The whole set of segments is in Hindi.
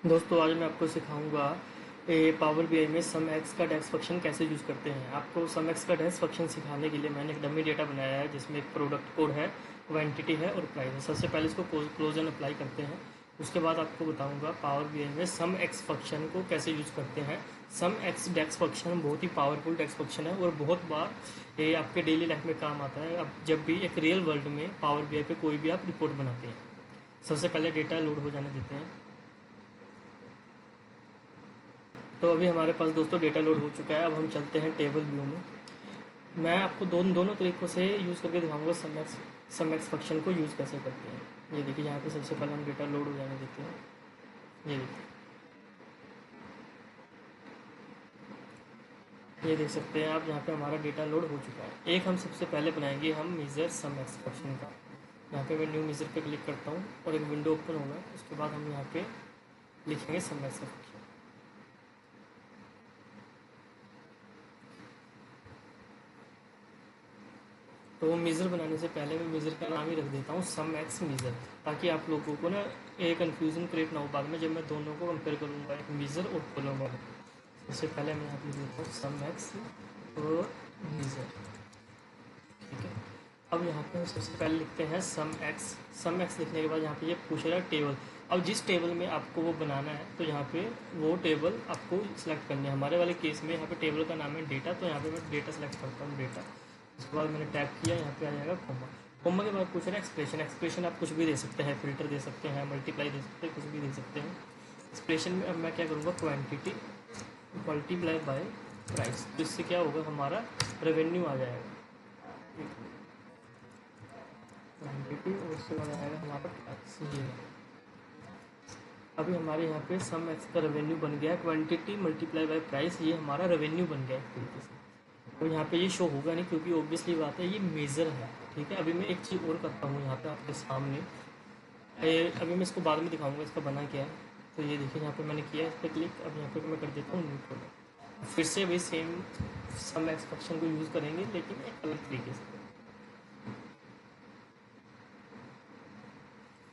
दोस्तों आज मैं आपको सिखाऊंगा पावर बीआई में सम एक्स का डेक्स फंक्शन कैसे यूज़ करते हैं। आपको सम एक्स का डेक्स फंक्शन सिखाने के लिए मैंने एक डमी डेटा बनाया है जिसमें एक प्रोडक्ट कोड है, क्वांटिटी है और प्राइस है। सबसे पहले इसको क्लोज एंड अप्लाई करते हैं। उसके बाद आपको बताऊंगा पावर बीआई में सम एक्स फंक्शन को कैसे यूज़ करते हैं। सम एक्स डेक्स फंक्शन बहुत ही पावरफुल डेक्स फंक्शन है और बहुत बार ये आपके डेली लाइफ में काम आता है। अब जब भी एक रियल वर्ल्ड में पावर बीआई पे कोई भी आप रिपोर्ट बनाते हैं। सबसे पहले डेटा लोड हो जाने देते हैं। तो अभी हमारे पास दोस्तों डेटा लोड हो चुका है। अब हम चलते हैं टेबल व्यू में। मैं आपको दोनों तरीक़ों से यूज़ करके दिखाऊंगा सम एक्स फंक्शन को यूज़ कैसे करते हैं। ये देखिए यहाँ पे सबसे पहले हम डेटा लोड हो जाने देते हैं। ये देखिए, ये देख सकते हैं आप, यहाँ पे हमारा डेटा लोड हो चुका है। एक हम सबसे पहले बनाएंगे हम मेज़र सम एक्स फंक्शन का। यहाँ पे मैं न्यू मेज़र पे क्लिक करता हूँ और एक विंडो ओपन होगा। उसके बाद हम यहाँ पे लिखेंगे सम एक्स फंक्शन। तो मेज़र बनाने से पहले मैं मेज़र का नाम ही रख देता हूँ सम एक्स मेज़र, ताकि आप लोगों को ना एक कन्फ्यूज़न क्रिएट ना हो बाद में जब मैं दोनों को कंपेयर करूँगा, एक मेज़र और कॉलम वाला। सबसे पहले मैं यहाँ पे लिख देता हूँ सम एक्स और मेज़र, ठीक है। अब यहाँ पे सबसे पहले लिखते हैं सम एक्स। सम एक्स लिखने के बाद यहाँ पे ये पूछ रहा है टेबल। अब जिस टेबल में आपको वो बनाना है तो यहाँ पे वो टेबल आपको सिलेक्ट करनी है। हमारे वाले केस में यहाँ पे टेबल का नाम है डेटा, तो यहाँ पे मैं डेटा सेलेक्ट करता हूँ, डेटा। उसके बाद मैंने टैप किया, यहाँ पे आ जाएगा कोमा। कोमा के बाद पूछ रहा है एक्सप्रेशन। एक्सप्रेशन आप कुछ भी दे सकते हैं, फिल्टर दे सकते हैं, मल्टीप्लाई दे सकते हैं, कुछ भी दे सकते हैं। एक्सप्रेशन में अब मैं क्या करूँगा, क्वांटिटी मल्टीप्लाई बाय प्राइस। तो इससे क्या होगा, हमारा रेवेन्यू आ जाएगा, क्वांटिटी, और उसके बाद आएगा हमारा प्राइस। ये अभी हमारे यहाँ पे सम एक्स का रेवेन्यू बन गया है, क्वांटिटी मल्टीप्लाई बाय प्राइस, ये हमारा रेवेन्यू बन गया एक तरीके से। तो यहाँ पे ये शो होगा नहीं क्योंकि ऑब्वियसली बात है ये मेज़र है, ठीक है। अभी मैं एक चीज़ और करता हूँ यहाँ पे आपके सामने, अभी मैं इसको बाद में दिखाऊंगा इसका बना क्या है। तो ये देखिए यहाँ पे मैंने किया इस पर क्लिक। अब यहाँ पे मैं कर देता हूँ न्यू कॉलम। फिर से वही सेम सम एक्स फंक्शन को यूज़ करेंगे लेकिन एक अलग तरीके से।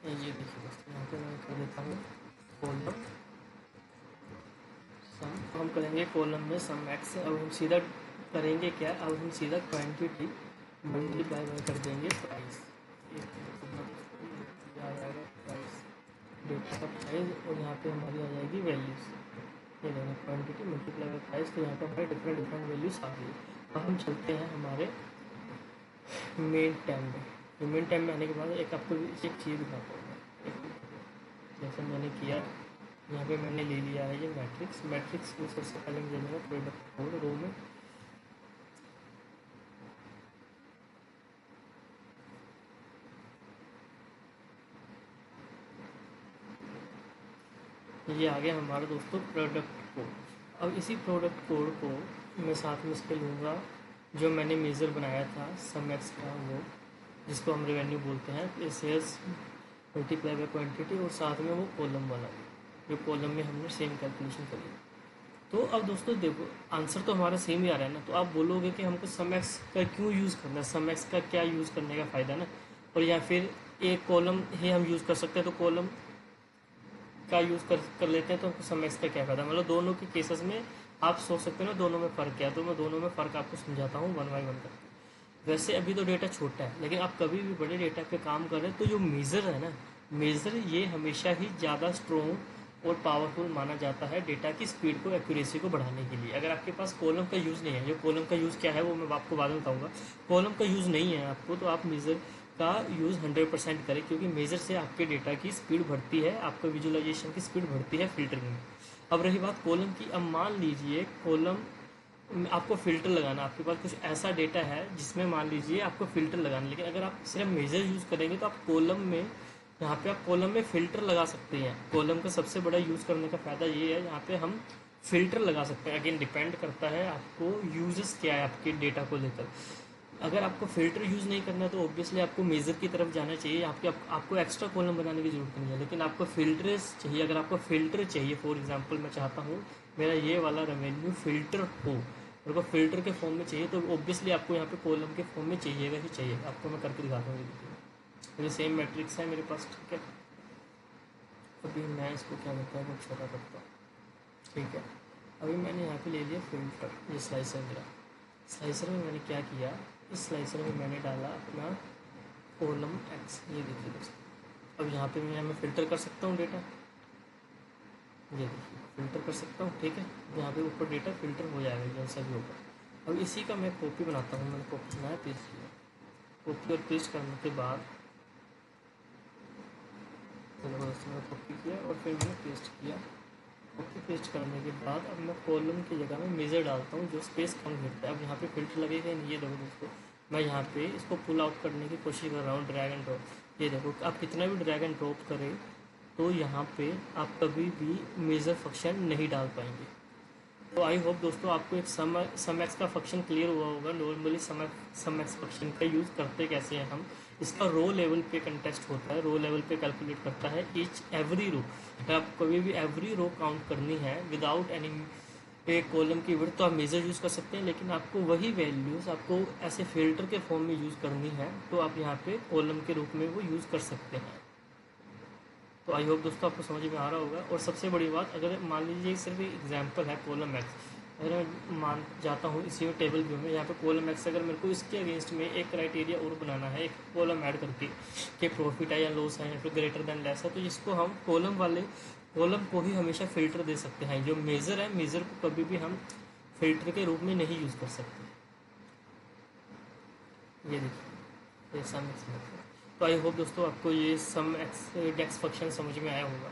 ये देखिए दोस्तों, यहाँ पे मैं कर देता हूँ कॉलम सम। हम करेंगे कॉलम में सम एक्स। अब हम सीधा करेंगे क्या, अब हम सीधा क्वांटिटी मल्टीप्लाई बाय कर देंगे प्राइस। आ जाएगा प्राइस, डेटा का प्राइस, और यहाँ पे हमारी आ जाएगी वैल्यूज़। ये देखो क्वांटिटी मल्टीप्लाई बाय प्राइस, तो यहाँ पे हमारे डिफरेंट डिफरेंट वैल्यूज़ आ गई। अब हम चलते हैं हमारे मेन टैब में। मेन टैब में आने के बाद एक आपको एक चीज़ दिखाता हूँ। जैसे मैंने किया, यहाँ पे मैंने ले लिया है ये मैट्रिक्स। मैट्रिक्स में सबसे पहले मुझे लेना प्रोडक्ट कोड रो में। ये आ गया हमारा दोस्तों प्रोडक्ट कोड। अब इसी प्रोडक्ट कोड को मैं साथ में इस पर लूँगा जो मैंने मेज़र बनाया था सम एक्स का, वो जिसको हम रेवेन्यू बोलते हैं, सेल्स मल्टीप्लाई बाय क्वांटिटी, और साथ में वो कॉलम वाला जो कॉलम में हमने सेम कैलकुलेशन करी। तो अब दोस्तों देखो आंसर तो हमारा सेम ही आ रहा है ना। तो आप बोलोगे कि हमको सम एक्स का क्यों यूज़ करना है, सम एक्स का क्या यूज़ करने का फ़ायदा ना, और या फिर एक कॉलम ही हम यूज़ कर सकते हैं तो कॉलम का यूज़ कर लेते हैं तो हमको सम एक्स का क्या फ़ायदा। मतलब दोनों के केसेस में आप सोच सकते हो ना दोनों में फ़र्क क्या है। तो मैं दोनों में फ़र्क आपको समझाता हूँ वन बाई वन करके। वैसे अभी तो डेटा छोटा है, लेकिन आप कभी भी बड़े डेटा पे काम कर रहे हैं तो जो मेज़र है ना, मेज़र ये हमेशा ही ज़्यादा स्ट्रॉन्ग और पावरफुल माना जाता है डेटा की स्पीड को, एक्यूरेसी को बढ़ाने के लिए। अगर आपके पास कॉलम का यूज़ नहीं है, जो कॉलम का यूज़ क्या है वो मैं आपको बाद में बताऊँगा। कॉलम का यूज़ नहीं है आपको, तो आप मेज़र का यूज़ 100% करें, क्योंकि मेज़र से आपके डेटा की स्पीड बढ़ती है, आपका विजुअलाइजेशन की स्पीड बढ़ती है फिल्टरिंग में। अब रही बात कॉलम की, अब मान लीजिए कॉलम आपको फ़िल्टर लगाना, आपके पास कुछ ऐसा डेटा है जिसमें मान लीजिए आपको फ़िल्टर लगाना, लेकिन अगर आप सिर्फ मेज़र यूज़ करेंगे तो आप कॉलम में, यहाँ पे आप कॉलम में फ़िल्टर लगा सकते हैं। कॉलम का सबसे बड़ा यूज़ करने का फ़ायदा ये है, यहाँ पे हम फ़िल्टर लगा सकते हैं। अगेन डिपेंड करता है आपको यूजेस क्या है आपके डेटा को लेकर। अगर आपको फ़िल्टर यूज़ नहीं करना तो ऑब्वियसली आपको मेज़र की तरफ जाना चाहिए। आपको एक्स्ट्रा कॉलम बनाने की ज़रूरत नहीं है, लेकिन आपको फ़िल्टर्स चाहिए। अगर आपको फ़िल्टर चाहिए, फॉर एग्जांपल मैं चाहता हूँ मेरा ये वाला रेवेन्यू फ़िल्टर हो, मेरे को फ़िल्टर के फॉर्म में चाहिए, तो ऑब्वियसली आपको यहाँ पे कॉलम के फॉर्म में चाहिएगा ही चाहिए। आपको मैं करके दिखाता हूँ। ये सेम मैट्रिक्स है मेरे पास, ठीक है। अभी मैं इसको क्या करता हूँ, बहुत छोटा करता हूँ। ठीक है, अभी मैंने यहाँ पे ले लिया फ़िल्टर, ये स्लाइसर मेरा। स्लाइसर में मैंने क्या किया, इस स्लाइसर में मैंने डाला अपना कॉलम एक्स, ये देखिए दोस्तों। अब यहाँ पे मैं फ़िल्टर कर सकता हूँ डेटा, ये देखिए फ़िल्टर कर सकता हूँ। ठीक है, यहाँ पे ऊपर डेटा फ़िल्टर हो जाएगा जैसा भी होगा। अब इसी का मैं कॉपी बनाता हूँ, मैंने कॉपी बनाया, पेस्ट किया। कॉपी और पेस्ट करने के बाद मैंने कॉपी किया और फिर मैंने पेस्ट किया। कॉपी पेस्ट करने के बाद अब मैं कॉलम की जगह में मेज़र डालता हूँ जो स्पेस कम घेरता है। अब यहाँ पे फ़िल्टर लगेगा नहीं, ये देखो दोस्तों, मैं यहाँ पे इसको पुल आउट करने की कोशिश कर रहा हूँ, ड्रैग एंड ड्रॉप। ये देखो, आप कितना भी ड्रैग एंड ड्रॉप करें तो यहाँ पे आप कभी भी मेज़र फंक्शन नहीं डाल पाएंगे। तो आई होप दोस्तों आपको एक सम एक्स का फंक्शन क्लियर हुआ होगा। नॉर्मली सम एक्स फंक्शन का यूज़ करते कैसे हैं हम। इसका रो लेवल पे कंटेस्ट होता है, रो लेवल पे कैलकुलेट करता है ईच एवरी रो। अगर आपको कभी भी एवरी रो काउंट करनी है विदाउट एनी एक कॉलम की विड्थ, तो आप मेजर यूज़ कर सकते हैं। लेकिन आपको वही वैल्यूज़ आपको ऐसे फिल्टर के फॉर्म में यूज़ करनी है तो आप यहाँ पे कॉलम के रूप में वो यूज़ कर सकते हैं। तो आई होप दोस्तों आपको समझ में आ रहा होगा। और सबसे बड़ी बात, अगर मान लीजिए सिर्फ एक एग्जांपल है कॉलम एक्स, अगर मैं मान जाता हूँ इसी में टेबल व्यू में, यहाँ पे कॉलम एक्स, अगर मेरे को इसके अगेंस्ट में एक क्राइटेरिया और बनाना है, एक कॉलम ऐड करके कि प्रॉफिट है या लॉस है या फिर ग्रेटर देन लेस है, तो जिसको हम कॉलम को ही हमेशा फिल्टर दे सकते हैं। जो मेज़र है, मेज़र को कभी भी हम फिल्टर के रूप में नहीं यूज़ कर सकते। ये देखिए, ये सम एक्स। तो आई होप दोस्तों आपको ये सम एक्स डेक्स फंक्शन समझ में आया होगा।